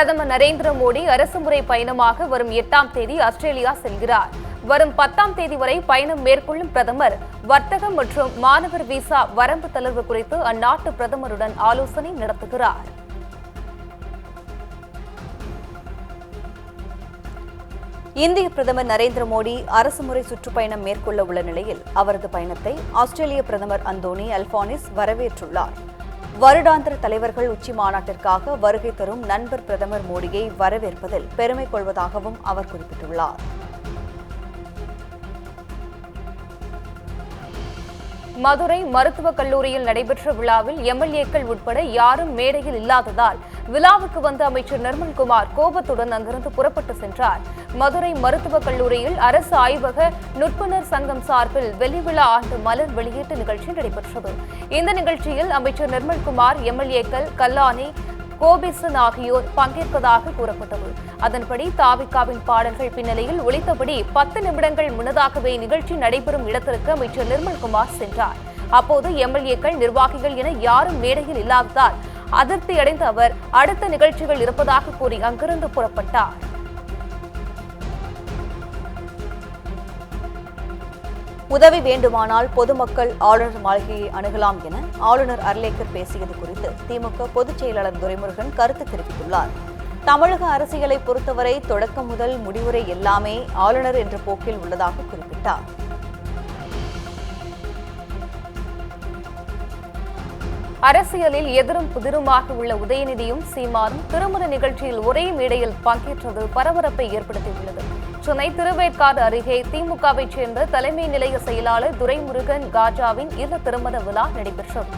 பிரதமர் நரேந்திர மோடி அரசுமுறை பயணமாக வரும் 8ஆம் தேதி ஆஸ்திரேலியா செல்கிறார். வரும் 10ஆம் தேதி வரை பயணம் மேற்கொள்ளும் பிரதமர் வர்த்தகம் மற்றும் மாணவர் விசா வரம்பு தளர்வு குறித்து அந்நாட்டு பிரதமருடன் ஆலோசனை நடத்துகிறார். இந்திய பிரதமர் நரேந்திர மோடி அரசுமுறை சுற்றுப்பயணம் மேற்கொள்ள உள்ள நிலையில் அவரது பயணத்தை ஆஸ்திரேலிய பிரதமர் அந்தோனி அல்பானிஸ் வரவேற்றுள்ளார். வருடாந்திர தலைவர்கள் உச்சி மாநாட்டிற்காக வருகை தரும் நண்பர் பிரதமர் மோடியை வரவேற்பதில் பெருமை கொள்வதாகவும் அவர் குறிப்பிட்டுள்ளார். மதுரை மருத்துவக் கல்லூரியில் நடைபெற்ற விழாவில் எம்எல்ஏக்கள் உட்பட யாரும் மேடையில் இல்லாததால் விழாவுக்கு வந்த அமைச்சர் நிர்மல்குமார் கோபத்துடன் அங்கிருந்து புறப்பட்டு சென்றார். மதுரை மருத்துவக் கல்லூரியில் அரசு ஆய்வக நுட்புணர் சங்கம் சார்பில் வெள்ளிவிழா ஆண்டு மலர் வெளியீட்டு நிகழ்ச்சி நடைபெற்றது. இந்த நிகழ்ச்சியில் அமைச்சர் நிர்மல்குமார், எம்எல்ஏக்கள் கல்லானி, கோபிசன் ஆகியோர் பங்கேற்பதாக கூறப்பட்டது. அதன்படி தாவிகாவின் பாடல்கள் பின்னணியில் ஒலித்தபடி 10 நிமிடங்கள் முன்னதாகவே நிகழ்ச்சி நடைபெறும் இடத்திற்கு அமைச்சர் நிர்மல்குமார் சென்றார். அப்போது எம்எல்ஏக்கள், நிர்வாகிகள் என யாரும் மேடையில் இல்லாததால் அதிருப்தியடைந்த அவர் அடுத்த நிகழ்ச்சிகள் இருப்பதாக கூறி அங்கிருந்து புறப்பட்டார். உதவி வேண்டுமானால் பொதுமக்கள் ஆளுநர் மாளிகையை அணுகலாம் என ஆளுநர் அர்லேக்கர் பேசியது குறித்து திமுக பொதுச் செயலாளர் துரைமுருகன் கருத்து தெரிவித்துள்ளார். தமிழக அரசியலை பொறுத்தவரை தொடக்கம் முதல் முடிவுரை எல்லாமே ஆளுநர் என்ற போக்கில் உள்ளதாக குறிப்பிட்டார். அரசியலில் எதிரும் புதிருமாக உள்ள உதயநிதியும் சீமானும் திருமண நிகழ்ச்சியில் ஒரே மேடையில் பங்கேற்றது பரபரப்பை ஏற்படுத்தியுள்ளது. சென்னை திருவேற்காடு அருகே திமுகவைச் சேர்ந்த தலைமை நிலைய செயலாளர் துரைமுருகன் காஜாவின் இல்ல திருமண விழா நடைபெற்றது.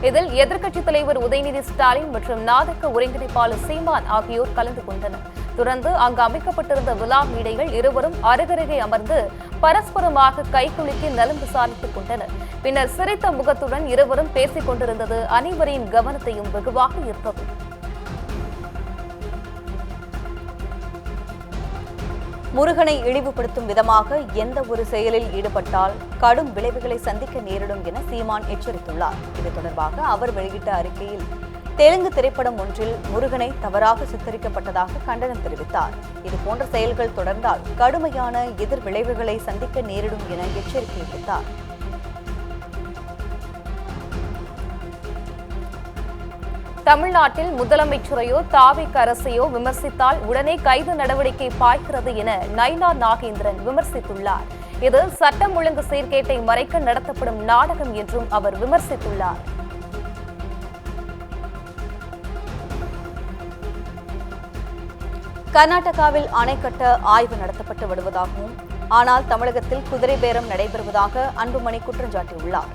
இதில் எதிர்க்கட்சித் தலைவர் உதயநிதி ஸ்டாலின் மற்றும் நாடக ஒருங்கிணைப்பாளர் சீமான் ஆகியோர் கலந்து கொண்டனர். தொடர்ந்து அங்கு அமைக்கப்பட்டிருந்த விழா மேடைகள் இருவரும் அருகருகே அமர்ந்து பரஸ்பரமாக கைகுலுக்கி நலம் விசாரித்துக் கொண்டனர். பின்னர் சிரித்த முகத்துடன் இருவரும் பேசிக் கொண்டிருந்தது அனைவரின் கவனத்தையும் வெகுவாக ஈர்த்தது. முருகனை இழிவுபடுத்தும் விதமாக எந்த ஒரு செயலில் ஈடுபட்டால் கடும் விளைவுகளை சந்திக்க நேரிடும் என சீமான் எச்சரித்துள்ளார். இது தொடர்பாக அவர் வெளியிட்ட அறிக்கையில் தெலுங்கு திரைப்படம் ஒன்றில் முருகனை தவறாக சித்தரிக்கப்பட்டதாக கண்டனம் தெரிவித்தார். இதுபோன்ற செயல்கள் தொடர்ந்தால் கடுமையான எதிர் விளைவுகளை சந்திக்க நேரிடும் என எச்சரிக்கை விடுத்தார். தமிழ்நாட்டில் முதலமைச்சரையோ தாவிக அரசையோ விமர்சித்தால் உடனே கைது நடவடிக்கை பாய்கிறது என நயினார் நாகேந்திரன் விமர்சித்துள்ளார். இது சட்டம் ஒழுங்கு சீர்கேட்டை மறைக்க நடத்தப்படும் நாடகம் என்றும் அவர் விமர்சித்துள்ளார். கர்நாடகாவில் அணை கட்ட ஆய்வு நடத்தப்பட்டு வருவதாகவும், ஆனால் தமிழகத்தில் குதிரை பேரம் நடைபெறுவதாக அன்புமணி குற்றம் சாட்டியுள்ளார்.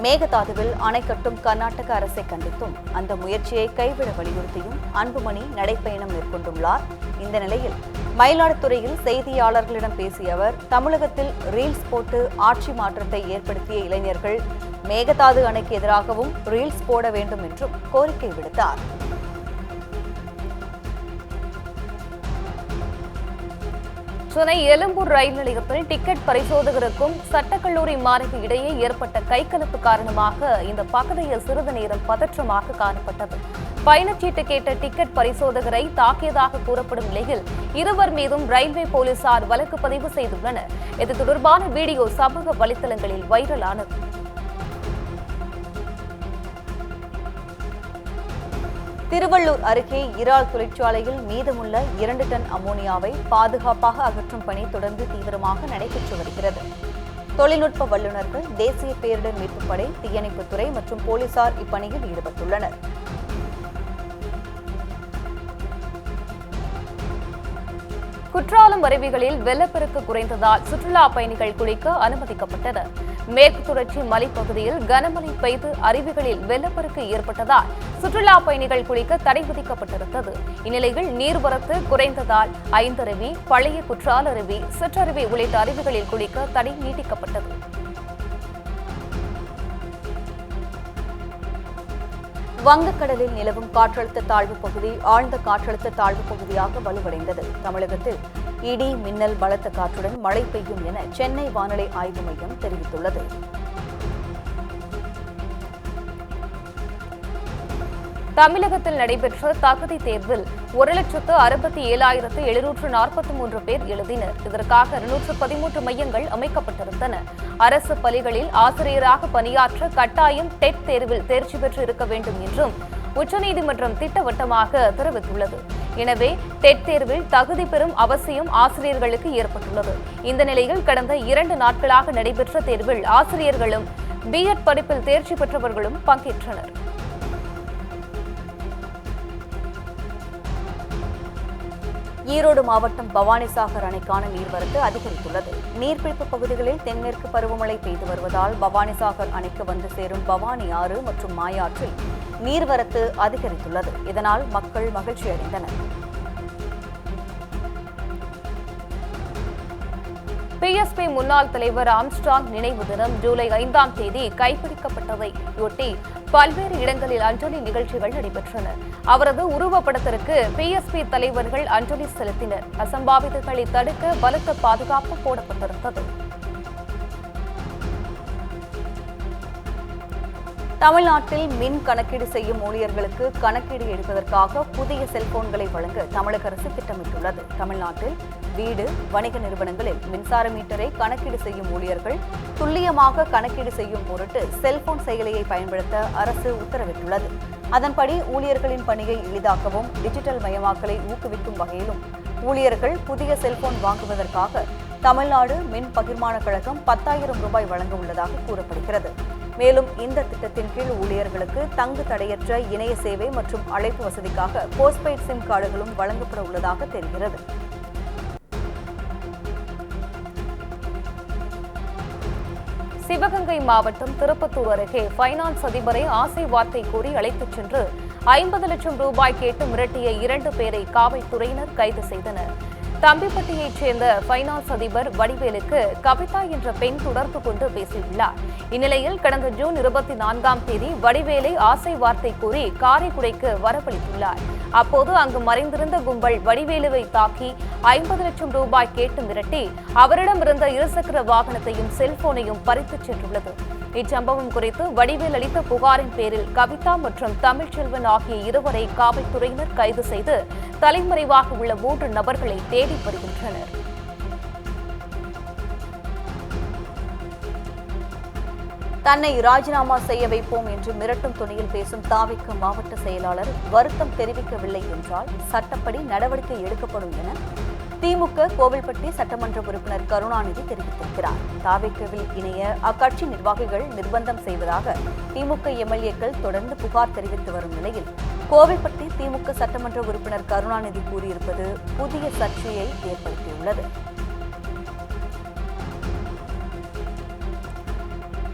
மேகதாதுவில் அணை கட்டும் கர்நாடக அரசை கண்டித்தும் அந்த முயற்சியை கைவிட வலியுறுத்தியும் அன்புமணி நடைப்பயணம் மேற்கொண்டுள்ளார். இந்த நிலையில் மயிலாடுதுறையில் செய்தியாளர்களிடம் பேசிய அவர், தமிழகத்தில் ரீல்ஸ் போட்டு ஆட்சி மாற்றத்தை ஏற்படுத்திய இளைஞர்கள் மேகதாது அணைக்கு எதிராகவும் ரீல்ஸ் போட வேண்டும் என்றும் கோரிக்கை விடுத்தார். சென்னை எழும்பூர் ரயில் நிலையத்தில் டிக்கெட் பரிசோதகருக்கும் சட்டக்கல்லூரி மாணவி இடையே ஏற்பட்ட கைகலப்பு காரணமாக இந்த பகுதியில் சிறிது நேரம் பதற்றமாக காணப்பட்டது. பயணச்சீட்டு கேட்ட டிக்கெட் பரிசோதகரை தாக்கியதாக கூறப்படும் நிலையில் இருவர் மீதும் ரயில்வே போலீசார் வழக்கு பதிவு செய்துள்ளனர். இது தொடர்பான வீடியோ சமூக வலைதளங்களில் வைரலானது. திருவள்ளூர் அருகே இறால் தொழிற்சாலையில் மீதமுள்ள 2 டன் அமோனியாவை பாதுகாப்பாக அகற்றும் பணி தொடர்ந்து தீவிரமாக நடைபெற்று வருகிறது. தொழில்நுட்ப வல்லுநர்கள், தேசிய பேரிடர் மீட்புப் படை, தீயணைப்புத்துறை மற்றும் போலீசார் இப்பணியில் ஈடுபட்டுள்ளனர். குற்றாலம் அருவிகளில் வெள்ளப்பெருக்கு குறைந்ததால் சுற்றுலா பயணிகள் குளிக்க அனுமதிக்கப்பட்டனர். மேற்கு தொடர்ச்சி மலைப்பகுதியில் கனமழை பெய்து அருவிகளில் வெள்ளப்பெருக்கு ஏற்பட்டதால் சுற்றுலா பயணிகள் குளிக்க தடை விதிக்கப்பட்டிருந்தது. இந்நிலையில் நீர்வரத்து குறைந்ததால் ஐந்தருவி, பழைய குற்றால அருவி, சிற்றருவி உள்ளிட்ட அருவிகளில் குளிக்க தடை நீட்டிக்கப்பட்டது. வங்கக்கடலில் நிலவும் காற்றழுத்த தாழ்வு பகுதி ஆழ்ந்த காற்றழுத்த தாழ்வு பகுதியாக வலுவடைந்தது. தமிழகத்தில் இடி, மின்னல், பலத்த காற்றுடன் மழை பெய்யும் என சென்னை வானிலை ஆய்வு மையம் தெரிவித்துள்ளது. தமிழகத்தில் நடைபெற்ற தகுதி தேர்வில் 1,67,743 பேர் எழுதினர். இதற்காக 213 மையங்கள் அமைக்கப்பட்டிருந்தன. அரசு பள்ளிகளில் ஆசிரியராக பணியாற்ற கட்டாயம் டெட் தேர்வில் தேர்ச்சி பெற்று இருக்க வேண்டும் என்றும் உச்சநீதிமன்றம் திட்டவட்டமாக தெரிவித்துள்ளது. எனவே டெட் தேர்வில் தகுதி பெறும் அவசியம் ஆசிரியர்களுக்கு ஏற்பட்டுள்ளது. இந்த நிலையில் கடந்த 2 நாட்களாக நடைபெற்ற தேர்வில் ஆசிரியர்களும் பிஎட் படிப்பில் தேர்ச்சி பெற்றவர்களும் பங்கேற்றனர். ஈரோடு மாவட்டம் பவானிசாகர் அணைக்கான நீர்வரத்து அதிகரித்துள்ளது. நீர்பிடிப்பு பகுதிகளில் தென்மேற்கு பருவமழை பெய்து வருவதால் பவானிசாகர் அணைக்கு வந்து சேரும் பவானி ஆறு மற்றும் மாயாற்றில் நீர்வரத்து அதிகரித்துள்ளது. இதனால் மக்கள் மகிழ்ச்சி அடைந்தனர். பிஎஸ்பி முன்னாள் தலைவர் ஆம்ஸ்ட்ராங் நினைவு தினம் ஜூலை 5ஆம் தேதி கைப்பிடிக்கப்பட்டதையொட்டி பல்வேறு இடங்களில் அஞ்சலி நிகழ்ச்சிகள் நடைபெற்றன. அவரது உருவப்படத்திற்கு பிஎஸ்பி தலைவர்கள் அஞ்சலி செலுத்தினர். அசம்பாவிதங்களை தடுக்க பலத்த பாதுகாப்பு போடப்பட்டிருந்தது. தமிழ்நாட்டில் மின் கணக்கீடு செய்யும் ஊழியர்களுக்கு கணக்கீடு எடுப்பதற்காக புதிய செல்போன்களை வழங்க தமிழக அரசு திட்டமிட்டுள்ளது. தமிழ்நாட்டில் வீடு, வணிக நிறுவனங்களில் மின்சார மீட்டரை கணக்கீடு செய்யும் ஊழியர்கள் துல்லியமாக கணக்கீடு செய்யும் பொருட்டு செல்போன் செயலியை பயன்படுத்த அரசு உத்தரவிட்டுள்ளது. அதன்படி ஊழியர்களின் பணியை எளிதாக்கவும் டிஜிட்டல் மயமாக்கலை ஊக்குவிக்கும் வகையிலும் ஊழியர்கள் புதிய செல்போன் வாங்குவதற்காக தமிழ்நாடு மின் பகிர்மான கழகம் 10,000 ரூபாய் வழங்க உள்ளதாக கூறப்படுகிறது. மேலும் இந்த திட்டத்தின் கீழ் ஊழியர்களுக்கு தங்கு தடையற்ற இணைய சேவை மற்றும் அழைப்பு வசதிக்காக போஸ்ட்பெய்ட் சிம் கார்டுகளும் வழங்கப்பட உள்ளதாக தெரிகிறது. சிவகங்கை மாவட்டம் திருப்பத்தூர் அருகே பைனான்ஸ் அதிபரை ஆசை வார்த்தை கூறி அழைத்துச் சென்று 50 லட்சம் ரூபாய் கேட்டு மிரட்டிய 2 பேரை காவல்துறையினர் கைது செய்தனர். தம்பிப்பட்டியைச் சேர்ந்த பைனான்ஸ் அதிபர் வடிவேலுக்கு கவிதா என்ற பெண் தொடர்பு கொண்டு பேசியுள்ளார். இந்நிலையில் கடந்த ஜூன் 24ஆம் தேதி வடிவேலை ஆசை வார்த்தை கூறி காரைக்குடிக்கு வரவழைத்துள்ளார். அப்போது அங்கு மறைந்திருந்த கும்பல் வடிவேலுவை தாக்கி 50 லட்சம் ரூபாய் கேட்டு மிரட்டி அவரிடமிருந்த இருசக்கர வாகனத்தையும் செல்போனையும் பறித்துச் சென்றுள்ளது. இச்சம்பவம் குறித்து வடிவேல் அளித்த புகாரின் பேரில் கவிதா மற்றும் தமிழ்ச்செல்வன் ஆகிய இருவரை காவல்துறையினர் கைது செய்து தலைமறைவாக உள்ள 3 நபர்களை தேடி வருகின்றனர். தன்னை ராஜினாமா செய்ய வைப்போம் என்று மிரட்டும் துணியில் பேசும் தாவிக மாவட்ட செயலாளர் வருத்தம் தெரிவிக்கவில்லை என்றால் சட்டப்படி நடவடிக்கை எடுக்கப்படும் என திமுக கோவில்பட்டி சட்டமன்ற உறுப்பினர் கருணாநிதி தெரிவித்திருக்கிறார். தாவிகவில் இணைய அக்கட்சி நிர்வாகிகள் நிர்பந்தம் செய்வதாக திமுக எம்எல்ஏக்கள் தொடர்ந்து புகார் தெரிவித்து வரும் நிலையில் கோவில்பட்டி திமுக சட்டமன்ற உறுப்பினர் கருணாநிதி கூறியிருப்பது புதிய சர்ச்சையை ஏற்படுத்தியுள்ளது.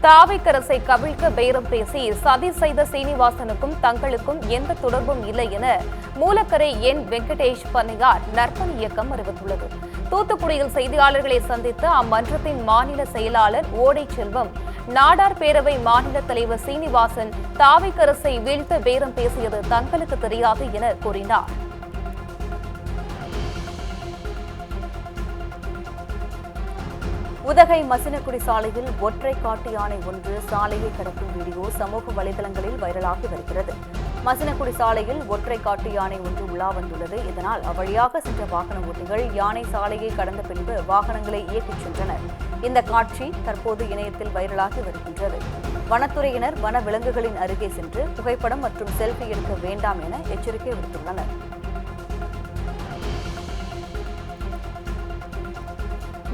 தாவேக்கரசை கவிழ்க்க பேரம் பேசி சதி செய்த சீனிவாசனுக்கும் தங்களுக்கும் எந்த தொடர்பும் இல்லை என மூலக்கரை என் வெங்கடேஷ் பண்ணையார் நற்பணி இயக்கம் அறிவித்துள்ளது. தூத்துக்குடியில் செய்தியாளர்களை சந்தித்த அம்மன்றத்தின் மாநில செயலாளர் ஓடை செல்வம், நாடார் பேரவை மாநில தலைவர் சீனிவாசன் தாவேக்கரசை வீழ்த்த பேரம் பேசியது தங்களுக்கு தெரியாது என கூறினார். உதகை மசினகுடி சாலையில் ஒற்றை காட்டு யானை ஒன்று சாலையை கடக்கும் வீடியோ சமூக வலைதளங்களில் வைரலாகி வருகிறது. மசினகுடி சாலையில் ஒற்றை காட்டு யானை ஒன்று உலா வந்துள்ளது. இதனால் அவ்வழியாக சென்ற வாகன ஓட்டிகள் யானை சாலையை கடந்த பின்பு வாகனங்களை இயக்கிச் சென்றனர். இந்த காட்சி தற்போது இணையத்தில் வைரலாகி வருகின்றது. வனத்துறையினர் வன விலங்குகளின் அருகே சென்று புகைப்படம் மற்றும் செல்ஃபி எடுக்க வேண்டாம் என எச்சரிக்கை விடுத்துள்ளனர்.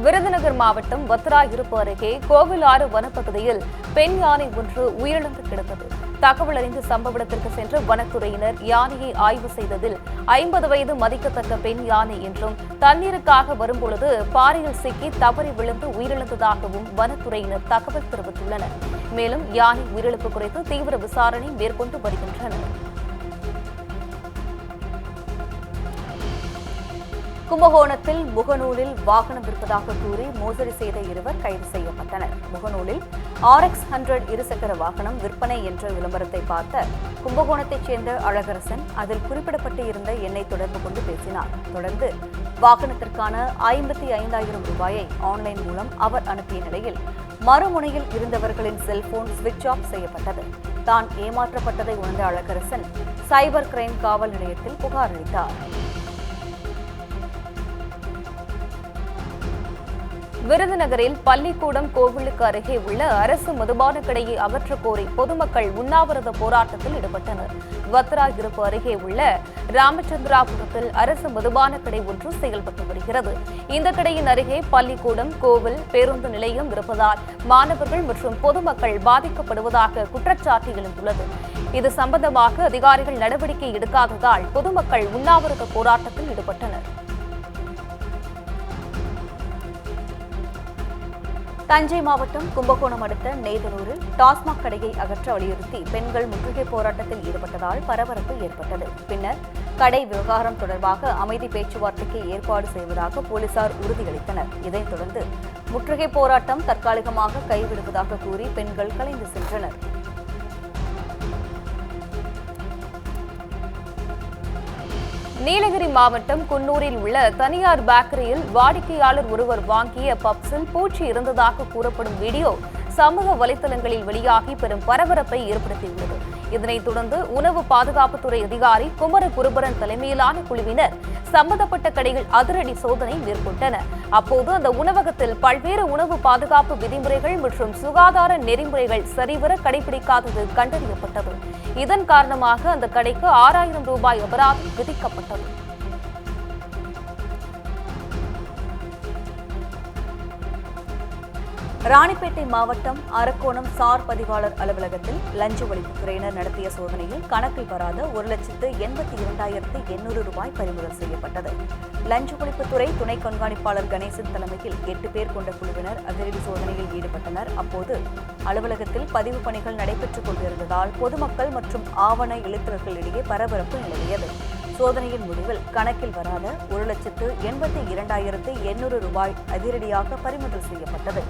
விருதுநகர் மாவட்டம் வத்திராயிருப்பு அருகே கோவிலாறு வனப்பகுதியில் பெண் யானை ஒன்று உயிரிழந்து கிடந்தது. தகவல் அறிந்து சம்பவ இடத்திற்கு சென்ற வனத்துறையினர் யானையை ஆய்வு செய்ததில் 50 வயது மதிக்கத்தக்க பெண் யானை என்றும் தண்ணீருக்காக வரும்பொழுது பாறையில் சிக்கி தவறி விழுந்து உயிரிழந்ததாகவும் வனத்துறையினர் தகவல் தெரிவித்துள்ளனர். மேலும் யானை உயிரிழப்பு குறித்து தீவிர விசாரணை மேற்கொண்டு வருகின்றனர். கும்பகோணத்தில் முகநூலில் வாகனம் விற்பதாக கூறி மோசடி செய்த 2 கைது செய்யப்பட்டனர். முகநூலில் RX100 இருசக்கர வாகனம் விற்பனை என்ற விளம்பரத்தை பார்த்த கும்பகோணத்தைச் சேர்ந்த அழகரசன் அதில் குறிப்பிடப்பட்டு இருந்த எண்ணை தொடர்பு கொண்டு பேசினார். தொடர்ந்து வாகனத்திற்கான 55,000 ரூபாயை ஆன்லைன் மூலம் அவர் அனுப்பிய நிலையில் மறுமுனையில் இருந்தவர்களின் செல்போன் சுவிட்ச் ஆஃப் செய்யப்பட்டது. தான் ஏமாற்றப்பட்டதை உணர்ந்த அழகரசன் சைபர் கிரைம் காவல் நிலையத்தில் புகார் அளித்தார். விருதுநகரில் பள்ளிக்கூடம் கோவிலுக்கு அருகே உள்ள அரசு மதுபான கடையை அகற்றக் கோரி பொதுமக்கள் உண்ணாவிரத போராட்டத்தில் ஈடுபட்டனர். வத்ரா இருப்பு அருகே உள்ள ராமச்சந்திராபுரத்தில் அரசு மதுபான கடை ஒன்று செயல்பட்டு வருகிறது. இந்த கடையின் அருகே பள்ளிக்கூடம், கோவில், பேருந்து நிலையம் இருப்பதால் மாணவர்கள் மற்றும் பொதுமக்கள் பாதிக்கப்படுவதாக குற்றச்சாட்டு எழுந்துள்ளது. இது சம்பந்தமாக அதிகாரிகள் நடவடிக்கை எடுக்காததால் பொதுமக்கள் உண்ணாவிரத போராட்டத்தில் ஈடுபட்டனர். தஞ்சை மாவட்டம் கும்பகோணம் அடுத்த நெய்தலூரில் டாஸ்மாக் கடையை அகற்ற வலியுறுத்தி பெண்கள் முற்றுகை போராட்டத்தில் ஈடுபட்டதால் பரபரப்பு ஏற்பட்டது. பின்னர் கடை விவகாரம் தொடர்பாக அமைதி பேச்சுவார்த்தைக்கு ஏற்பாடு செய்வதாக போலீசார் உறுதியளித்தனர். இதைத் தொடர்ந்து முற்றுகை போராட்டம் தற்காலிகமாக கைவிடுவதாக கூறி பெண்கள் கலைந்து சென்றனர். நீலகிரி மாவட்டம் குன்னூரில் உள்ள தனியார் பேக்கரியில் வாடிக்கையாளர் ஒருவர் வாங்கிய பப்ஸில் பூச்சி இருந்ததாக கூறப்படும் வீடியோ சமூக வலைதளங்களில் வெளியாகி பெரும் பரபரப்பை ஏற்படுத்தியுள்ளது. இதனைத் தொடர்ந்து உணவு பாதுகாப்புத்துறை அதிகாரி குமரகுருபரன் தலைமையிலான குழுவினர் சம்பந்தப்பட்ட கடைகள் அதிரடி சோதனை மேற்கொண்டனர். அப்போது அந்த உணவகத்தில் பல்வேறு உணவு பாதுகாப்பு விதிமுறைகள் மற்றும் சுகாதார நெறிமுறைகள் சரிவர கடைபிடிக்காதது கண்டறியப்பட்டது. இதன் காரணமாக அந்த கடைக்கு 6000 ரூபாய் அபராதம் விதிக்கப்பட்டது. ராணிப்பேட்டை மாவட்டம் அரக்கோணம் சார் பதிவாளர் அலுவலகத்தில் லஞ்ச ஒழிப்புத்துறையினர் நடத்திய சோதனையில் கணக்கில் வராத 1,82,800 ரூபாய் பறிமுதல் செய்யப்பட்டது. லஞ்ச ஒழிப்புத்துறை துணை கண்காணிப்பாளர் கணேசன் தலைமையில் 8 பேர் கொண்ட குழுவினர் அதிரடி சோதனையில் ஈடுபட்டனர். அப்போது அலுவலகத்தில் பதிவு பணிகள் நடைபெற்றுக் கொண்டிருந்ததால் பொதுமக்கள் மற்றும் ஆவண எழுத்தர்களிடையே பரபரப்பு நிலவியது. சோதனையின் முடிவில் கணக்கில் வராத 1,82,800 ரூபாய் அதிரடியாக பறிமுதல் செய்யப்பட்டது.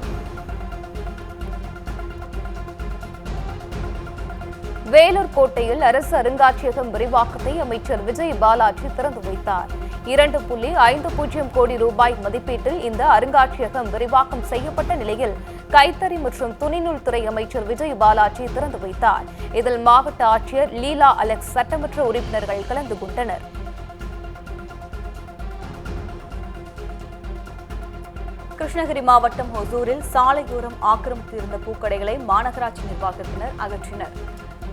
வேலூர் கோட்டையில் அரசு அருங்காட்சியகம் விரிவாக்கத்தை அமைச்சர் விஜய் பாலாஜி திறந்து வைத்தார். 2.50 கோடி ரூபாய் மதிப்பீட்டில் இந்த அருங்காட்சியகம் விரிவாக்கம் செய்யப்பட்ட நிலையில் கைத்தறி மற்றும் துணிநூல் துறை அமைச்சர் விஜய் பாலாஜி திறந்து வைத்தார். இதில் மாவட்ட ஆட்சியர் லீலா அலெக்ஸ், சட்டமன்ற உறுப்பினர்கள் கலந்து கொண்டனர். கிருஷ்ணகிரி மாவட்டம் ஒசூரில் சாலையோரம் ஆக்கிரமித்திருந்த பூக்கடைகளை மாநகராட்சி நிர்வாகத்தினர் அகற்றினர்.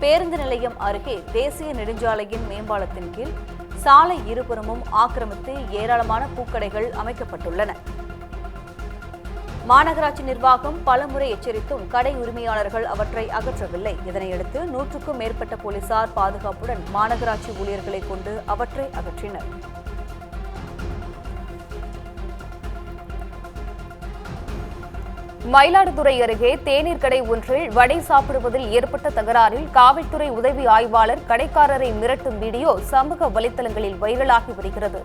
பேருந்து நிலையம் அருகே தேசிய நெடுஞ்சாலையின் மேம்பாலத்தின் கீழ் சாலை இருபுறமும் ஆக்கிரமித்து ஏராளமான பூக்கடைகள் அமைக்கப்பட்டுள்ளன. மாநகராட்சி நிர்வாகம் பலமுறை எச்சரித்தும் கடை உரிமையாளர்கள் அவற்றை அகற்றவில்லை. இதனையடுத்து 100க்கும் மேற்பட்ட போலீசார் பாதுகாப்புடன் மாநகராட்சி ஊழியர்களை கொண்டு அவற்றை அகற்றினர். மயிலாடுதுறை அருகே தேநீர் கடை ஒன்றில் வடை சாப்பிடுவதில் ஏற்பட்ட தகராறில் காவல்துறை உதவி ஆய்வாளர் கடைக்காரரை மிரட்டும் வீடியோ சமூக வலைதளங்களில் வைரலாகி வருகிறது.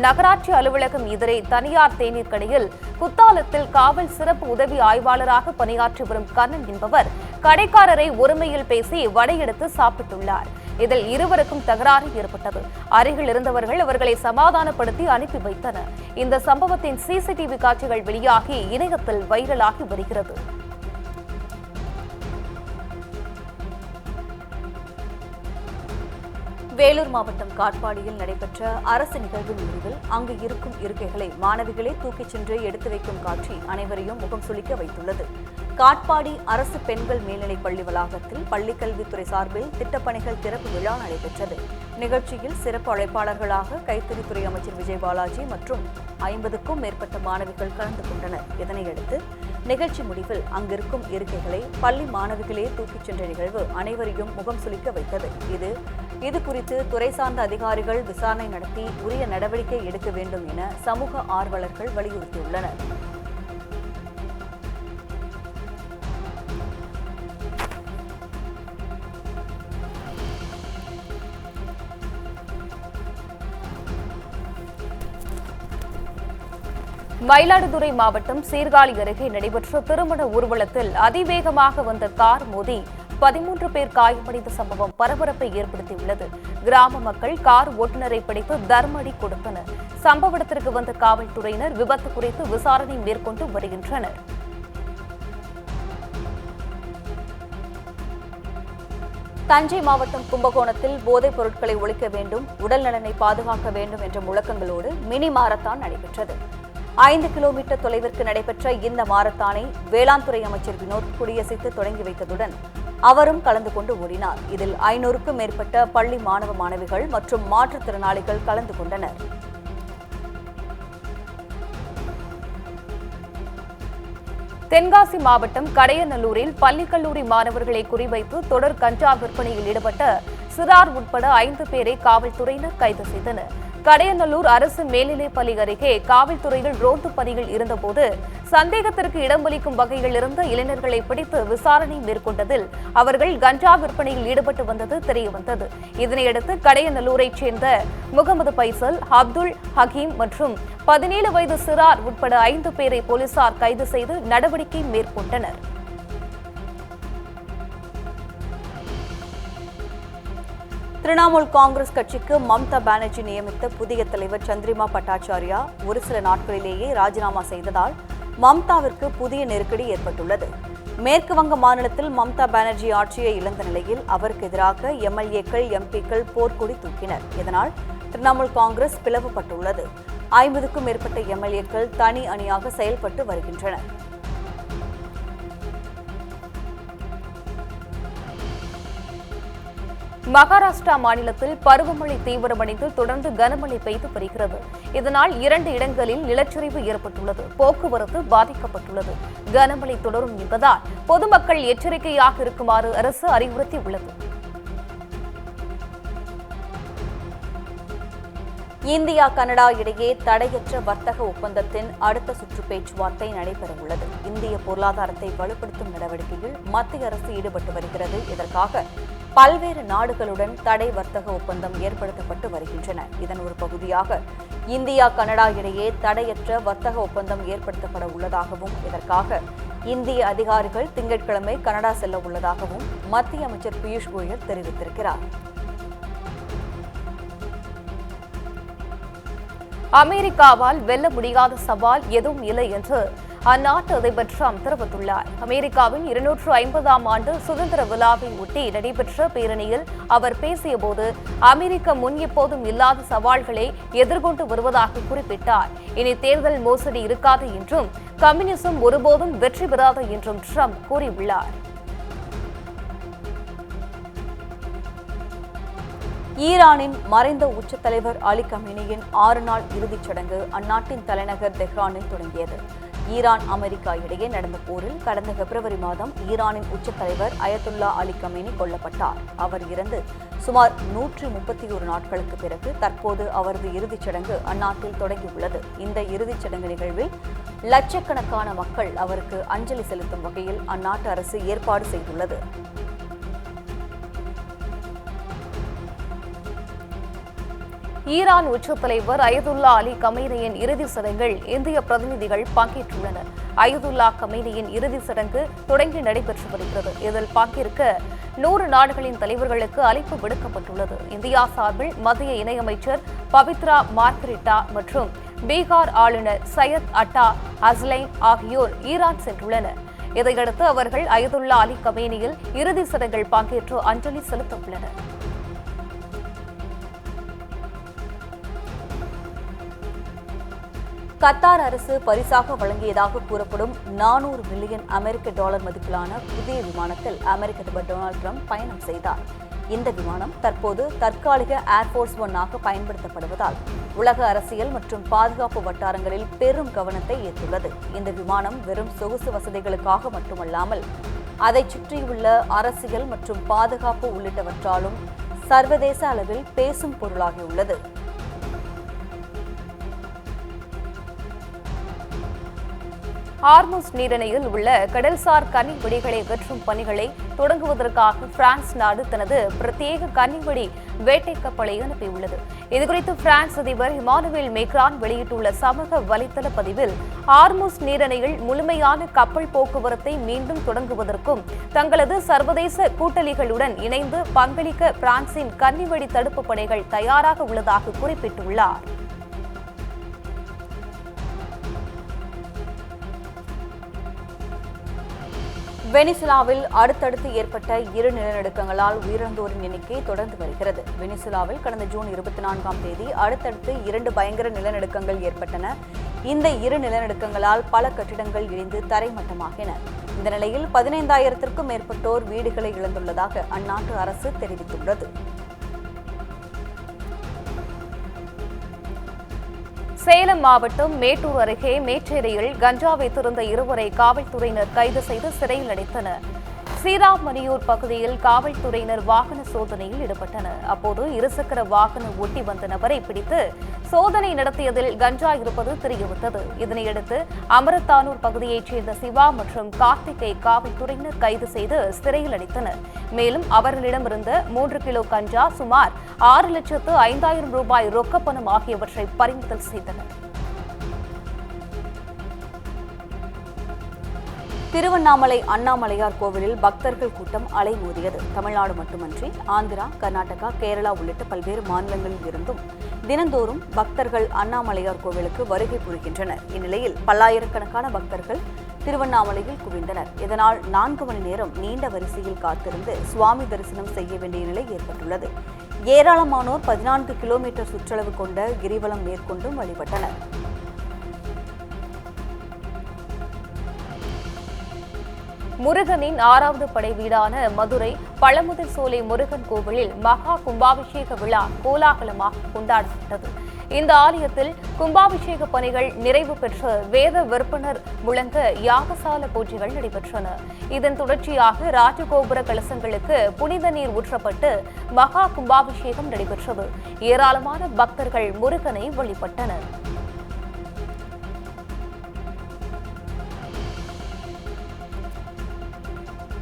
நகராட்சி அலுவலகம் எதிரே தனியார் தேநீர் கடையில் குத்தாலத்தில் காவல் சிறப்பு உதவி ஆய்வாளராக பணியாற்றி வரும் கண்ணன் என்பவர் கடைக்காரரை ஒருமையில் பேசி வடையெடுத்து சாப்பிட்டுள்ளார். இதில் இருவருக்கும் தகராறு ஏற்பட்டது. அருகில் இருந்தவர்கள் அவர்களை சமாதானப்படுத்தி அனுப்பி வைத்தனர். இந்த சம்பவத்தின் சிசிடிவி காட்சிகள் வெளியாகி இணையத்தில் வைரலாகி வருகிறது. வேலூர் மாவட்டம் காட்பாடியில் நடைபெற்ற அரசு நிகழ்வின் முடிவில் அங்கு இருக்கும் இருக்கைகளை மாணவிகளே தூக்கிச் சென்று எடுத்து வைக்கும் காட்சி அனைவரையும் முகம் சுளிக்க வைத்துள்ளது. காட்பாடி அரசு பெண்கள் மேல்நிலைப் பள்ளி வளாகத்தில் பள்ளிக்கல்வித்துறை சார்பில் திட்டப்பணிகள் திறப்பு விழா நடைபெற்றது. நிகழ்ச்சியில் சிறப்பு அழைப்பாளர்களாக கைத்தறித்துறை அமைச்சர் விஜய் பாலாஜி மற்றும் 50க்கும் மேற்பட்ட மாணவிகள் கலந்து கொண்டனர். இதனையடுத்து நிகழ்ச்சி முடிவில் அங்கிருக்கும் இருக்கைகளை பள்ளி மாணவிகளே தூக்கிச் சென்ற நிகழ்வு அனைவரையும் முகம் சுளிக்க வைத்தது. இது குறித்து துறை சார்ந்த அதிகாரிகள் விசாரணை நடத்தி உரிய நடவடிக்கை எடுக்க வேண்டும் என சமூக ஆர்வலர்கள் வலியுறுத்தியுள்ளனர். மயிலாடுதுறை மாவட்டம் சீர்காழி அருகே நடைபெற்ற திருமண ஊர்வலத்தில் அதிவேகமாக வந்த கார் மோதி 13 பேர் காயமடைந்த சம்பவம் பரபரப்பை ஏற்படுத்தியுள்ளது. கிராம மக்கள் கார் ஓட்டுநரை பிடித்து தர்மடி கொடுத்தனர். சம்பவ இடத்திற்கு வந்த காவல்துறையினர் விபத்து குறித்து விசாரணை மேற்கொண்டு வருகின்றனர். தஞ்சை மாவட்டம் கும்பகோணத்தில் போதைப் பொருட்களை ஒழிக்க வேண்டும், உடல் நலனை பாதுகாக்க வேண்டும் என்ற முழக்கங்களோடு மினி மாரத்தான் நடைபெற்றது. 5 கிலோமீட்டர் தொலைவிற்கு நடைபெற்ற இந்த மாரத்தானை வேளாண் துறை அமைச்சர் வினோத் கொடியசைத்து தொடங்கி வைத்ததுடன் அவரும் கலந்து கொண்டு ஓடினார். இதில் 500க்கும் மேற்பட்ட பள்ளி மாணவ மாணவிகள் மற்றும் மாற்றுத்திறனாளிகள் கலந்து கொண்டனர். தென்காசி மாவட்டம் கடையநல்லூரில் பள்ளி கல்லூரி மாணவர்களை குறிவைத்து தொடர் கஞ்சா விற்பனையில் ஈடுபட்ட சிறார் உட்பட 5 பேரை காவல்துறையினர் கைது செய்தனர். கடையநல்லூர் அரசு மேல்நிலைப்பள்ளி அருகே காவல்துறையில் ரோந்து பணியில் இருந்தபோது சந்தேகத்திற்கு இடமளிக்கும் வகையில் இருந்த இளைஞர்களை பிடித்து விசாரணை மேற்கொண்டதில் அவர்கள் கஞ்சா விற்பனையில் ஈடுபட்டு வந்தது தெரியவந்தது. இதனையடுத்து கடையநல்லூரைச் சேர்ந்த முகமது பைசல், அப்துல் ஹக்கீம் மற்றும் 17 வயது சிறார் உட்பட 5 பேரை போலீசார் கைது செய்து நடவடிக்கை மேற்கொண்டனர். திரிணாமுல் காங்கிரஸ் கட்சிக்கு மம்தா பானர்ஜி நியமித்த புதிய தலைவர் சந்திரிமா பட்டாச்சாரியா ஒரு சில நாட்களிலேயே ராஜினாமா செய்ததால் மம்தாவிற்கு புதிய நெருக்கடி ஏற்பட்டுள்ளது. மேற்கு வங்க மாநிலத்தில் மம்தா பானர்ஜி ஆட்சியை இழந்த நிலையில் அவருக்கு எதிராக எம்எல்ஏக்கள், எம்பிக்கள் போர்க்கொடி தூக்கினர். இதனால் திரிணாமுல் காங்கிரஸ் பிளவுபட்டுள்ளது. 50க்கும் மேற்பட்ட எம்எல்ஏக்கள் தனி அணியாக செயல்பட்டு வருகின்றனர். மகாராஷ்டிரா மாநிலத்தில் பருவமழை தீவிரமடைந்து தொடர்ந்து கனமழை பெய்து வருகிறது. இதனால் 2 இடங்களில் நிலச்சரிவு ஏற்பட்டுள்ளது. போக்குவரத்து பாதிக்கப்பட்டுள்ளது. கனமழை தொடரும் என்பதால் பொதுமக்கள் எச்சரிக்கையாக இருக்குமாறு அரசு அறிவுறுத்தியுள்ளது. இந்தியா கனடா இடையே தடையற்ற வர்த்தக ஒப்பந்தத்தின் அடுத்த சுற்று பேச்சுவார்த்தை நடைபெறவுள்ளது. இந்திய பொருளாதாரத்தை வலுப்படுத்தும் நடவடிக்கையில் மத்திய அரசு ஈடுபட்டு வருகிறது. இதற்காக பல்வேறு நாடுகளுடன் தடை வர்த்தக ஒப்பந்தம் ஏற்படுத்தப்பட்டு வருகின்றன. இதன் ஒரு பகுதியாக இந்தியா கனடா இடையே தடையற்ற வர்த்தக ஒப்பந்தம் ஏற்படுத்தப்பட உள்ளதாகவும் இதற்காக இந்திய அதிகாரிகள் திங்கட்கிழமை கனடா செல்ல உள்ளதாகவும் மத்திய அமைச்சர் பியூஷ் கோயல் தெரிவித்திருக்கிறார். அமெரிக்காவால் வெல்ல முடியாத சவால் எதுவும் இல்லை என்று அந்நாட்டு அதிபர் ட்ரம்ப் தெரிவித்துள்ளார். அமெரிக்காவின் 250ஆம் ஆண்டு சுதந்திர விழாவை ஒட்டி நடைபெற்ற பேரணியில் அவர் பேசியபோது அமெரிக்கா முன் எப்போதும் இல்லாத சவால்களை எதிர்கொண்டு வருவதாக குறிப்பிட்டார். இனி தேர்தல் மோசடி இருக்காது என்றும் கம்யூனிசம் ஒருபோதும் வெற்றி பெறாது என்றும் ட்ரம்ப் கூறியுள்ளார். ஈரானின் மறைந்த உச்ச தலைவர் அலி கமேனியின் 6 நாள் இறுதிச் சடங்கு அந்நாட்டின் தலைநகர் தெஹ்ரானில் தொடங்கியது. ஈரான், அமெரிக்கா இடையே நடந்த போரில் கடந்த பிப்ரவரி மாதம் ஈரானின் உச்ச தலைவர் அயத்துல்லா அலி கமேனி கொல்லப்பட்டார். அவர் இறந்து சுமார் 131 நாட்களுக்கு பிறகு தற்போது அவரது இறுதிச் சடங்கு அந்நாட்டில் தொடங்கியுள்ளது. இந்த இறுதிச் சடங்கு நிகழ்வில் லட்சக்கணக்கான மக்கள் அவருக்கு அஞ்சலி செலுத்தும் வகையில் அந்நாட்டு அரசு ஏற்பாடு செய்துள்ளது. ஈரான் உச்சத் தலைவர் அயதுல்லா அலி கமேனியின் இறுதிச் சடங்கில் இந்திய பிரதிநிதிகள் பங்கேற்றுள்ளனர். அயதுல்லா கமேனியின் இறுதிச் சடங்கு தொடங்கி நடைபெற்று வருகிறது. இதில் பங்கேற்க 100 நாடுகளின் தலைவர்களுக்கு அழைப்பு விடுக்கப்பட்டுள்ளது. இந்தியா சார்பில் மத்திய இணையமைச்சர் பவித்ரா மார்கரிட்டா மற்றும் பீகார் ஆளுநர் சையத் அட்டா அஸ்லைன் ஆகியோர் ஈரான் சென்றுள்ளனர். இதையடுத்து அவர்கள் அயதுல்லா அலி கமேனியில் இறுதிச் சடங்கில் பங்கேற்று அஞ்சலி செலுத்த உள்ளனர். கத்தார் அரசு பரிசாக வழங்கியதாக கூறப்படும் $400 மில்லியன் அமெரிக்க டாலர் மதிப்பிலான புதிய விமானத்தில் அமெரிக்க அதிபர் டொனால்டு ட்ரம்ப் பயணம் செய்தார். இந்த விமானம் தற்போது தற்காலிக ஏர்ஃபோர்ஸ் ஒன்னாக பயன்படுத்தப்படுவதால் உலக அரசியல் மற்றும் பாதுகாப்பு வட்டாரங்களில் பெரும் கவனத்தை ஈர்த்துள்ளது. இந்த விமானம் வெறும் சொகுசு வசதிகளுக்காக மட்டுமல்லாமல் அதைச் சுற்றியுள்ள அரசியல் மற்றும் பாதுகாப்பு உள்ளிட்டவற்றாலும் சர்வதேச அளவில் பேசும் பொருளாகியுள்ளது. ஹார்முஸ் நீரிணையில் உள்ள கடல்சார் கன்னிவெடிகளை அகற்றும் பணிகளை தொடங்குவதற்காக பிரான்ஸ் நாடு தனது பிரத்யேக கன்னிவெடி வேட்டை கப்பலை அனுப்பியுள்ளது. இதுகுறித்து பிரான்ஸ் அதிபர் இமானுவேல் மேக்ரான் வெளியிட்டுள்ள சமூக வலைதள பதிவில் ஹார்முஸ் நீரிணையில் முழுமையான கப்பல் போக்குவரத்தை மீண்டும் தொடங்குவதற்கும் தங்களது சர்வதேச கூட்டாளிகளுடன் இணைந்து பங்களிக்க பிரான்சின் கன்னிவெடி தடுப்பு படைகள் தயாராக உள்ளதாக குறிப்பிட்டுள்ளார். வெனிசுலாவில் அடுத்தடுத்து ஏற்பட்ட இரு நிலநடுக்கங்களால் உயிரிழந்தோரின் எண்ணிக்கை தொடர்ந்து வருகிறது. வெனிசுலாவில் கடந்த ஜூன் 24ஆம் தேதி அடுத்தடுத்து 2 பயங்கர நிலநடுக்கங்கள் ஏற்பட்டன. இந்த இரு நிலநடுக்கங்களால் பல கட்டிடங்கள் இடிந்து தரைமட்டமாகின. இந்த நிலையில் 15,000த்திற்கும் மேற்பட்டோர் வீடுகளை இழந்துள்ளதாக அந்நாட்டு அரசு தெரிவித்துள்ளது. சேலம் மாவட்டம் மேட்டூர் அருகே மேச்சேரியில் கஞ்சா வைத்திருந்த 2வரை காவல்துறையினர் கைது செய்து சிறையில் அடைத்தனர். சீராமணியூர் பகுதியில் காவல்துறையினர் வாகன சோதனையில் ஈடுபட்டனர். அப்போது இருசக்கர வாகனம் ஓட்டி வந்த நபரை பிடித்து சோதனை நடத்தியதில் கஞ்சா இருப்பது தெரியவந்தது. இதனையடுத்து அமரத்தானூர் பகுதியைச் சேர்ந்த சிவா மற்றும் கார்த்திகை காவல்துறையினர் கைது செய்து சிறையில் அடைத்தனர். மேலும் அவர்களிடமிருந்த 3 கிலோ கஞ்சா, சுமார் 6,05,000 ரூபாய் ரொக்கப்பணம் ஆகியவற்றை பறிமுதல் செய்தனர். திருவண்ணாமலை அண்ணாமலையார் கோவிலில் பக்தர்கள் கூட்டம் அலைமோதியது. தமிழ்நாடு மட்டுமன்றி ஆந்திரா, கர்நாடகா, கேரளா உள்ளிட்ட பல்வேறு மாநிலங்களில் இருந்தும் தினந்தோறும் பக்தர்கள் அண்ணாமலையார் கோவிலுக்கு வருகை புரிகின்றனர். இந்நிலையில் பல்லாயிரக்கணக்கான பக்தர்கள் திருவண்ணாமலையில் குவிந்தனர். இதனால் 4 மணி நேரம் நீண்ட வரிசையில் காத்திருந்து சுவாமி தரிசனம் செய்ய வேண்டிய நிலை ஏற்பட்டுள்ளது. ஏராளமானோர் 14 கிலோமீட்டர் சுற்றளவு கொண்ட கிரிவலம் மேற்கொண்டும் வழிபட்டனர். முருகனின் 6வது படை வீடான மதுரை பழமுதிர் சோலை முருகன் கோவிலில் மகா கும்பாபிஷேக விழா கோலாகலமாக கொண்டாடப்பட்டது. இந்த ஆலயத்தில் கும்பாபிஷேக பணிகள் நிறைவு பெற்று வேத விற்பனர் முழங்க யாகசால பூஜைகள் நடைபெற்றன. இதன் தொடர்ச்சியாக ராஜகோபுர கலசங்களுக்கு புனித நீர் ஊற்றப்பட்டு மகா கும்பாபிஷேகம் நடைபெற்றது. ஏராளமான பக்தர்கள் முருகனை வழிபட்டனர்.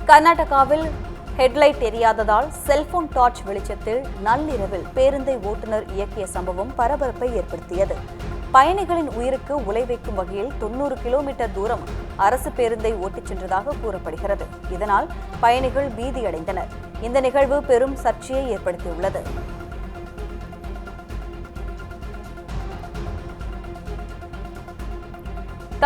கர்நாடகாவில் ஹெட்லைட் எரியாததால் செல்போன் டார்ச் வெளிச்சத்தில் நள்ளிரவில் பேருந்தை ஓட்டுநர் இயக்கிய சம்பவம் பரபரப்பை ஏற்படுத்தியது. பயணிகளின் உயிருக்கு உலை வைக்கும் வகையில் 90 கிலோமீட்டர் தூரம் அரசு பேருந்தை ஓட்டிச் சென்றதாக கூறப்படுகிறது. இதனால் பயணிகள் பீதியடைந்தனர். இந்த நிகழ்வு பெரும் சர்ச்சையை ஏற்படுத்தியுள்ளது.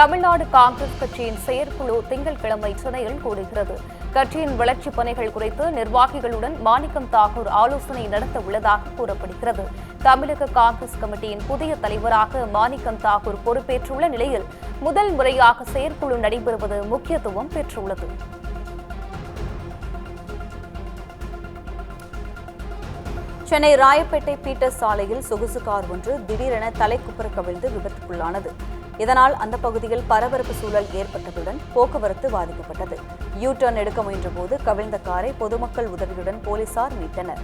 தமிழ்நாடு காங்கிரஸ் கட்சியின் செயற்குழு திங்கட்கிழமை சென்னையில் கூடுகிறது. கட்சியின் வளர்ச்சிப் பணிகள் குறித்து நிர்வாகிகளுடன் மாணிக்கம் தாக்கூர் ஆலோசனை நடத்த உள்ளதாக கூறப்படுகிறது. தமிழக காங்கிரஸ் கமிட்டியின் புதிய தலைவராக மாணிக்கம் தாக்கூர் பொறுப்பேற்றுள்ள நிலையில் முதல் முறையாக செயற்குழு நடைபெறுவது முக்கியத்துவம் பெற்றுள்ளது. சென்னை ராயப்பேட்டை பீட்டர்ஸ் சாலையில் சொகுசு கார் ஒன்று திடீரென தலைக்குப்புற கவிழ்ந்து விபத்துக்குள்ளானது. இதனால் அந்த பகுதியில் பரபரப்பு சூழல் ஏற்பட்டதுடன் போக்குவரத்து பாதிக்கப்பட்டது. யூ டர்ன் எடுக்க முயன்றபோது கவிழ்ந்த காரை பொதுமக்கள் உதவியுடன் போலீசார் மீட்டனர்.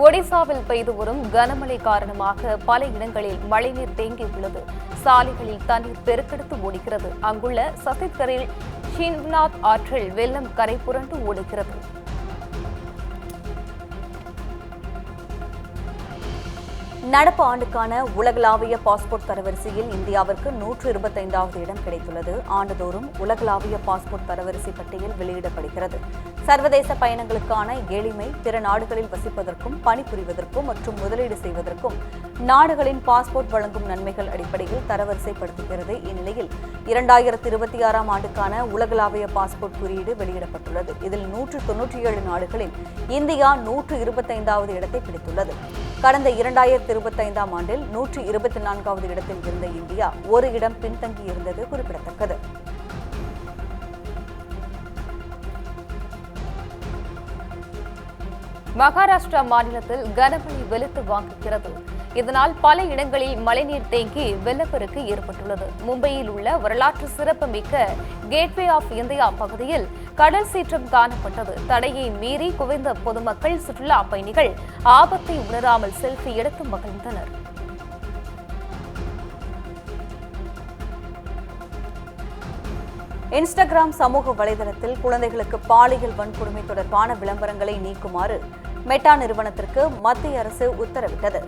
ஒடிசாவில் பெய்து வரும் கனமழை காரணமாக பல இடங்களில் மழைநீர் தேங்கியுள்ளது. சாலைகளில் தண்ணீர் பெருக்கெடுத்து ஓடுகிறது. அங்குள்ள சத்தீஸ்கரில் ஷிவ்நாத் ஆற்றில் வெள்ளம் கரை புரண்டு ஓடுகிறது. நடப்பு ஆண்டுக்கான உலகளாவிய பாஸ்போர்ட் தரவரிசையில் இந்தியாவிற்கு 125வது இடம் கிடைத்துள்ளது. ஆண்டுதோறும் உலகளாவிய பாஸ்போர்ட் தரவரிசை பட்டியல் வெளியிடப்படுகிறது. சர்வதேச பயணங்களுக்கான எளிமை, பிற நாடுகளில் வசிப்பதற்கும் பணிபுரிவதற்கும் மற்றும் முதலீடு செய்வதற்கும் நாடுகளின் பாஸ்போர்ட் வழங்கும் நன்மைகள் அடிப்படையில் தரவரிசைப்படுத்துகிறது. இந்நிலையில் 2026ஆம் ஆண்டுக்கான உலகளாவிய பாஸ்போர்ட் குறியீடு வெளியிடப்பட்டுள்ளது. இதில் 197 நாடுகளில் இந்தியா 125வது இடத்தை பிடித்துள்ளது. கடந்த 2025ஆம் ஆண்டில் 124வது இடத்தில் இருந்த இந்தியா ஒரு இடம் பின்தங்கியிருந்தது குறிப்பிடத்தக்கது. மகாராஷ்டிரா மாநிலத்தில் கனமழை வெளுத்து வாங்குகிறது. இதனால் பல இடங்களில் மழைநீர் தேங்கி வெள்ளப்பெருக்கு ஏற்பட்டுள்ளது. மும்பையில் உள்ள வரலாற்று சிறப்புமிக்க கேட்வே ஆஃப் இந்தியா பகுதியில் கடல் சீற்றம் காணப்பட்டது. தடையை மீறி குவிந்த பொதுமக்கள், சுற்றுலா பயணிகள் ஆபத்தை உணராமல் செல்ஃபி எடுத்து மகிழ்ந்தனர். இன்ஸ்டாகிராம் சமூக வலைதளத்தில் குழந்தைகளுக்கு பாலியல் வன்கொடுமை தொடர்பான விளம்பரங்களை நீக்குமாறு மெட்டா நிறுவனத்திற்கு மத்திய அரசு உத்தரவிட்டது.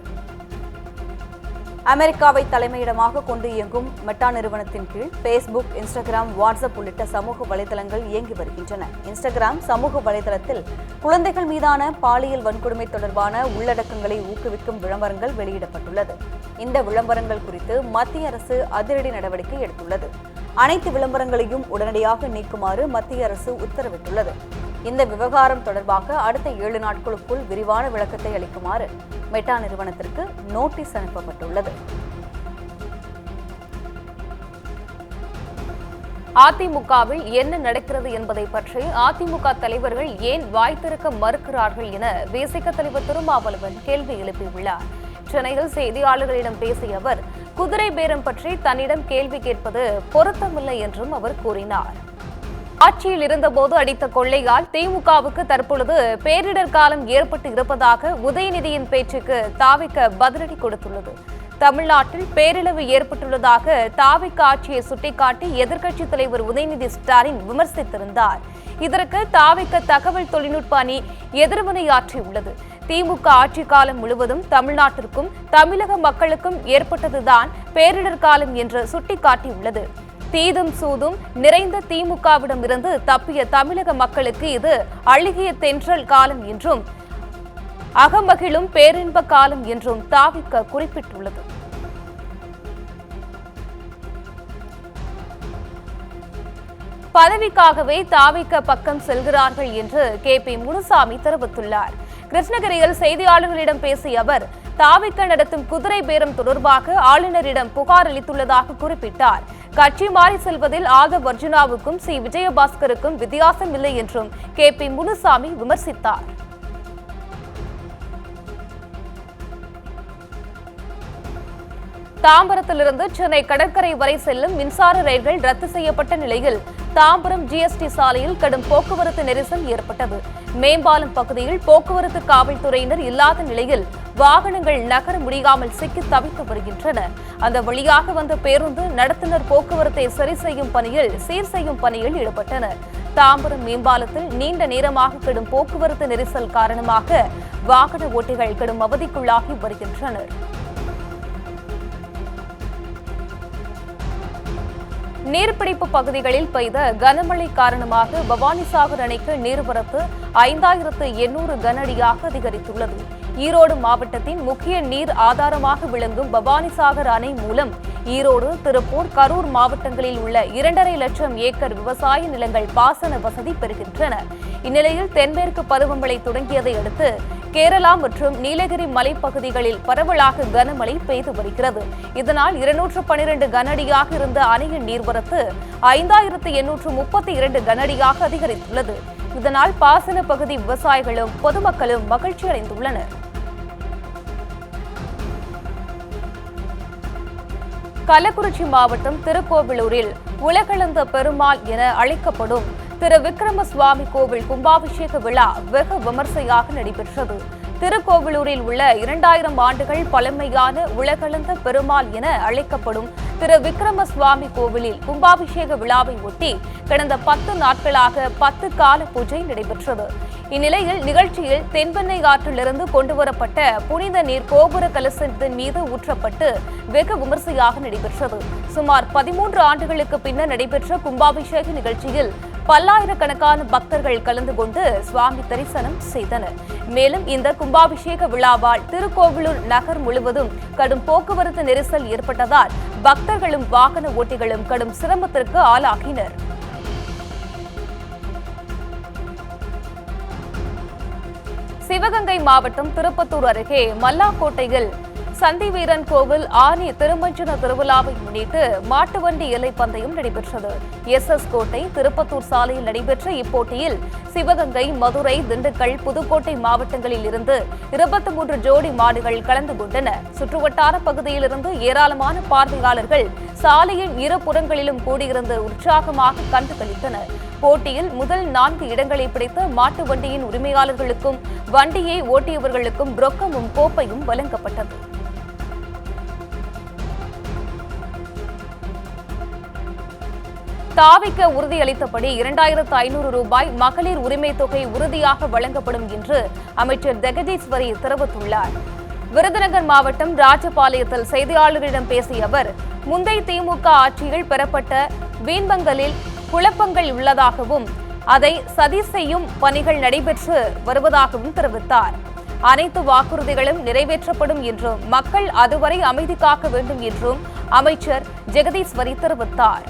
அமெரிக்காவை தலைமையிடமாக கொண்டு இயங்கும் மெட்டா நிறுவனத்தின் கீழ் ஃபேஸ்புக், இன்ஸ்டாகிராம், வாட்ஸ்அப் உள்ளிட்ட சமூக வலைதளங்கள் இயங்கி வருகின்றன. இன்ஸ்டாகிராம் சமூக வலைதளத்தில் குழந்தைகள் மீதான பாலியல் வன்கொடுமை தொடர்பான உள்ளடக்கங்களை ஊக்குவிக்கும் விளம்பரங்கள் வெளியிடப்பட்டுள்ளது. இந்த விளம்பரங்கள் குறித்து மத்திய அரசு அதிரடி நடவடிக்கை எடுத்துள்ளது. அனைத்து விளம்பரங்களையும் உடனடியாக நீக்குமாறு மத்திய அரசு உத்தரவிட்டுள்ளது. இந்த விவகாரம் தொடர்பாக அடுத்த 7 நாட்களுக்குள் விரிவான விளக்கத்தை அளிக்குமாறு மெட்டா நிறுவனத்திற்கு நோட்டீஸ் அனுப்பப்பட்டுள்ளது. அதிமுகவில் என்ன நடக்கிறது என்பதை பற்றி அதிமுக தலைவர்கள் ஏன் வாய் திறக்க மறுக்கிறார்கள் என விசிக தலைவர் திருமாவளவன் கேள்வி எழுப்பியுள்ளார். சென்னையில் செய்தியாளர்களிடம் பேசிய அவர், குதிரை பேரம் பற்றி தன்னிடம் கேள்வி கேட்பது பொருத்தமில்லை என்றும் அவர் கூறினார். ஆட்சியில் இருந்தபோது அடித்த கொள்ளையால் திமுகவுக்கு தற்பொழுது பேரிடர் காலம் ஏற்பட்டு இருப்பதாக உதயநிதியின் பேச்சுக்கு தாவிக பதிலடி கொடுத்துள்ளது. தமிழ்நாட்டில் பேரிழவு ஏற்பட்டுள்ளதாக தாவிக ஆட்சியை சுட்டிக்காட்டி எதிர்க்கட்சித் தலைவர் உதயநிதி ஸ்டாலின் விமர்சித்திருந்தார். இதற்கு தாவிக தகவல் தொழில்நுட்ப அணி எதிர்வினையாற்றியுள்ளது. திமுக ஆட்சி காலம் முழுவதும் தமிழ்நாட்டிற்கும் தமிழக மக்களுக்கும் ஏற்பட்டதுதான் பேரிடர் காலம் என்று சுட்டிக்காட்டியுள்ளது. தீதும் சூதும் நிறைந்த திமுகவிடமிருந்து தப்பிய தமிழக மக்களுக்கு இது அழுகிய தென்றல் காலம் என்றும் அகமகிழும் பேரின்ப காலம் என்றும் தாவிக குறிப்பிட்டுள்ளது. பதவிக்காகவே தாவிக பக்கம் செல்கிறார்கள் என்று KP முனுசாமி தெரிவித்துள்ளார். கிருஷ்ணகிரியில் செய்தியாளர்களிடம் பேசிய அவர், தாவிக நடத்தும் குதிரை பேரம் தொடர்பாக ஆளுநரிடம் புகார் அளித்துள்ளதாக குறிப்பிட்டார். கட்சி மாறி செல்வதில் ஆதவ் அர்ஜுனாவுக்கும் சி விஜயபாஸ்கருக்கும் வித்தியாசம் இல்லை என்றும் KP முனுசாமி விமர்சித்தார். தாம்பரத்திலிருந்து சென்னை கடற்கரை வரை செல்லும் மின்சார ரயில்கள் ரத்து செய்யப்பட்ட நிலையில் தாம்பரம் GST சாலையில் கடும் போக்குவரத்து நெரிசல் ஏற்பட்டது. மேம்பாலம் பகுதியில் போக்குவரத்து காவல்துறையினர் இல்லாத நிலையில் வாகனங்கள் நகர முடியாமல் சிக்கி தவித்து வருகின்றன. அந்த வழியாக வந்த பேருந்து நடத்துனர் போக்குவரத்தை சீர் செய்யும் பணியில் ஈடுபட்டனர். தாம்பரம் மேம்பாலத்தில் நீண்ட நேரமாக கடும் போக்குவரத்து நெரிசல் காரணமாக வாகன ஓட்டிகள் கடும் அவதிக்குள்ளாகி வருகின்றனர். நீர்பிடிப்பு பகுதிகளில் பெய்த கனமழை காரணமாக பவானிசாகர் அணைக்கு நீர்வரத்து 5800 கன அடியாக அதிகரித்துள்ளது. ஈரோடு மாவட்டத்தின் முக்கிய நீர் ஆதாரமாக விளங்கும் பவானிசாகர் அணை மூலம் ஈரோடு, திருப்பூர், கரூர் மாவட்டங்களில் உள்ள 2.5 லட்சம் ஏக்கர் விவசாய நிலங்கள் பாசன வசதி பெறுகின்றன. இந்நிலையில் தென்மேற்கு பருவமழை தொடங்கியதை அடுத்து கேரளா மற்றும் நீலகிரி மலைப்பகுதிகளில் பரவலாக கனமழை பெய்து வருகிறது. இதனால் 212 கன அடியாக இருந்த அணையின் நீர்வரத்து 5832 கன அடியாக அதிகரித்துள்ளது. இதனால் பாசன பகுதி விவசாயிகளும் பொதுமக்களும் மகிழ்ச்சி அடைந்துள்ளனர். கள்ளக்குறிச்சி மாவட்டம் திருக்கோவிலூரில் உலகளந்த பெருமாள் என அழைக்கப்படும் திரு விக்ரம சுவாமி கோவில் கும்பாபிஷேக விழா வெகு விமர்சையாக நடைபெற்றது. திருக்கோவிலூரில் உள்ள 2000 ஆண்டுகள் பழமையான உலகளந்த பெருமாள் என அழைக்கப்படும் திரு விக்ரம சுவாமி கோவிலில் கும்பாபிஷேக விழாவை ஒட்டி கடந்த 10 நாட்களாக 10 கால பூஜை நடைபெற்றது. இந்நிலையில் நிகழ்ச்சியில் தென்பெண்ணை ஆற்றிலிருந்து கொண்டுவரப்பட்ட புனித நீர் கோபுர கலசத்தின் மீது ஊற்றப்பட்டு வெகு விமர்சையாக நடைபெற்றது. சுமார் 13 ஆண்டுகளுக்கு பின்னர் நடைபெற்ற கும்பாபிஷேக நிகழ்ச்சியில் பல்லாயிரக்கணக்கான பக்தர்கள் கலந்து கொண்டு சுவாமி தரிசனம் செய்தனர். மேலும் இந்த கும்பாபிஷேக விழாவால் திருக்கோவிலூர் நகர் முழுவதும் கடும் போக்குவரத்து நெரிசல் ஏற்பட்டதால் பக்தர்களும் வாகன ஓட்டிகளும் கடும் சிரமத்திற்கு ஆளாகினர். சிவகங்கை மாவட்டம் திருப்பத்தூர் அருகே மல்லாக்கோட்டையில் சந்திவீரன் கோவில் ஆனி திருமஞ்சன திருவிழாவை முன்னிட்டு மாட்டுவண்டி எல்லை பந்தயம் நடைபெற்றது. SS கோட்டை திருப்பத்தூர் சாலையில் நடைபெற்ற இப்போட்டியில் சிவகங்கை, மதுரை, திண்டுக்கல், புதுக்கோட்டை மாவட்டங்களில் இருந்து 23 ஜோடி மாடுகள் கலந்து கொண்டன. சுற்றுவட்டார பகுதியிலிருந்து ஏராளமான பார்வையாளர்கள் சாலையின் இரு புறங்களிலும் கூடியிருந்து உற்சாகமாக கண்டுகளித்தனர். போட்டியில் முதல் 4 இடங்களை பிடித்த மாட்டு வண்டியின் உரிமையாளர்களுக்கும் வண்டியை ஓட்டியவர்களுக்கும் ரொக்கமும் கோப்பையும் வழங்கப்பட்டது. தாவிக்க உறுதியளித்தபடி 2500 ரூபாய் மகளிர் உரிமை தொகை உறுதியாக வழங்கப்படும் என்று அமைச்சர் ஜெகதீஸ்வரி தெரிவித்துள்ளார். விருதுநகர் மாவட்டம் ராஜபாளையத்தில் செய்தியாளர்களிடம் பேசிய அவர், முந்தைய திமுக ஆட்சியில் பெறப்பட்ட வீண்பங்களில் குழப்பங்கள் உள்ளதாகவும் அதை சதி செய்யும் பணிகள் நடைபெற்று வருவதாகவும் தெரிவித்தார். அனைத்து வாக்குறுதிகளும் நிறைவேற்றப்படும் என்றும் மக்கள் அதுவரை அமைதி காக்க வேண்டும் என்றும் அமைச்சர் ஜெகதீஸ்வரி தெரிவித்தார்.